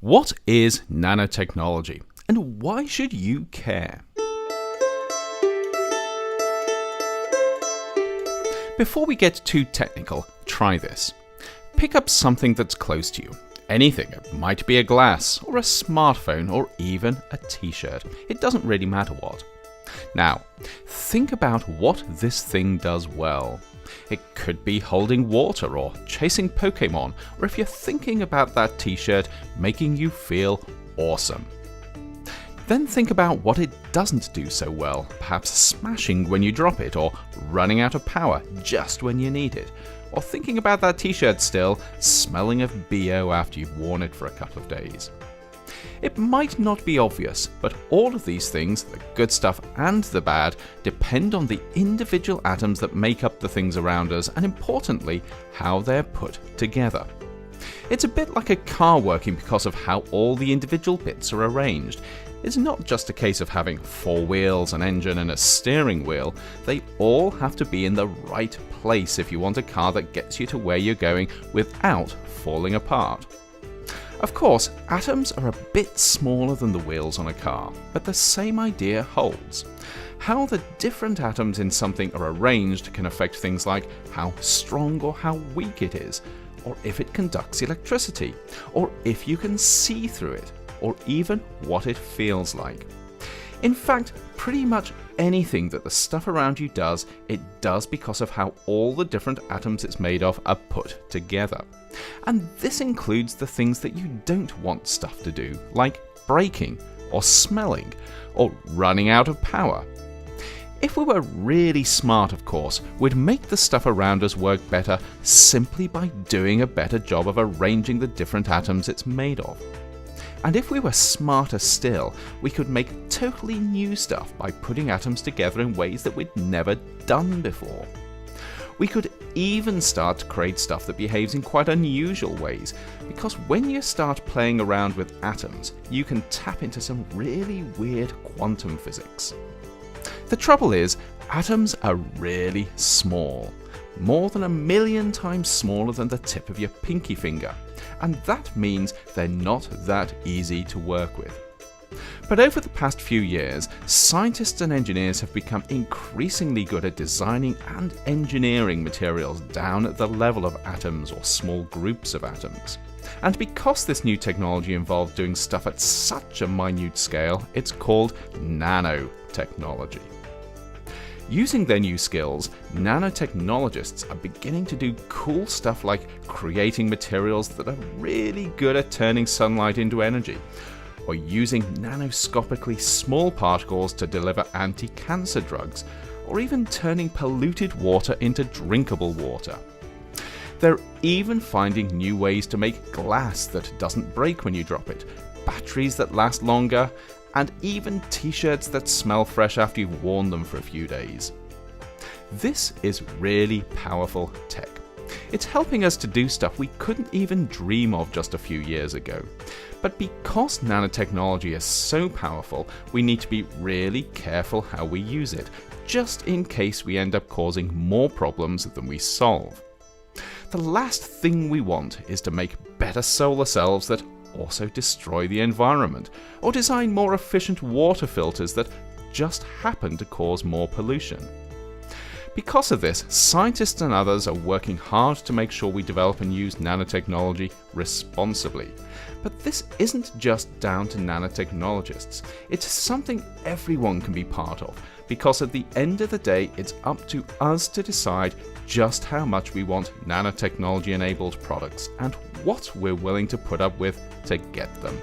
What is nanotechnology, and why should you care? Before we get too technical, try this. Pick up something that's close to you. Anything. It might be a glass, or a smartphone, or even a t-shirt. It doesn't really matter what. Now, think about what this thing does well. It could be holding water or chasing Pokemon, or if you're thinking about that t-shirt, making you feel awesome. Then think about what it doesn't do so well, perhaps smashing when you drop it, or running out of power just when you need it, or thinking about that t-shirt still, smelling of BO after you've worn it for a couple of days. It might not be obvious, but all of these things, the good stuff and the bad, depend on the individual atoms that make up the things around us, and importantly, how they're put together. It's a bit like a car working because of how all the individual bits are arranged. It's not just a case of having 4 wheels, an engine and a steering wheel. They all have to be in the right place if you want a car that gets you to where you're going without falling apart. Of course, atoms are a bit smaller than the wheels on a car, but the same idea holds. How the different atoms in something are arranged can affect things like how strong or how weak it is, or if it conducts electricity, or if you can see through it, or even what it feels like. In fact, pretty much anything that the stuff around you does, it does because of how all the different atoms it's made of are put together. And this includes the things that you don't want stuff to do, like breaking, or smelling, or running out of power. If we were really smart, of course, we'd make the stuff around us work better simply by doing a better job of arranging the different atoms it's made of. And if we were smarter still, we could make totally new stuff by putting atoms together in ways that we'd never done before. We could even start to create stuff that behaves in quite unusual ways, because when you start playing around with atoms, you can tap into some really weird quantum physics. The trouble is, atoms are really small, more than 1,000,000 times smaller than the tip of your pinky finger, and that means they're not that easy to work with. But over the past few years, scientists and engineers have become increasingly good at designing and engineering materials down at the level of atoms or small groups of atoms. And because this new technology involves doing stuff at such a minute scale, it's called nanotechnology. Using their new skills, nanotechnologists are beginning to do cool stuff like creating materials that are really good at turning sunlight into energy, or using nanoscopically small particles to deliver anti-cancer drugs, or even turning polluted water into drinkable water. They're even finding new ways to make glass that doesn't break when you drop it, batteries that last longer, and even t-shirts that smell fresh after you've worn them for a few days. This is really powerful tech. It's helping us to do stuff we couldn't even dream of just a few years ago. But because nanotechnology is so powerful, we need to be really careful how we use it, just in case we end up causing more problems than we solve. The last thing we want is to make better solar cells that also destroy the environment, or design more efficient water filters that just happen to cause more pollution. Because of this, scientists and others are working hard to make sure we develop and use nanotechnology responsibly. But this isn't just down to nanotechnologists. It's something everyone can be part of, because at the end of the day, it's up to us to decide just how much we want nanotechnology-enabled products and what we're willing to put up with to get them.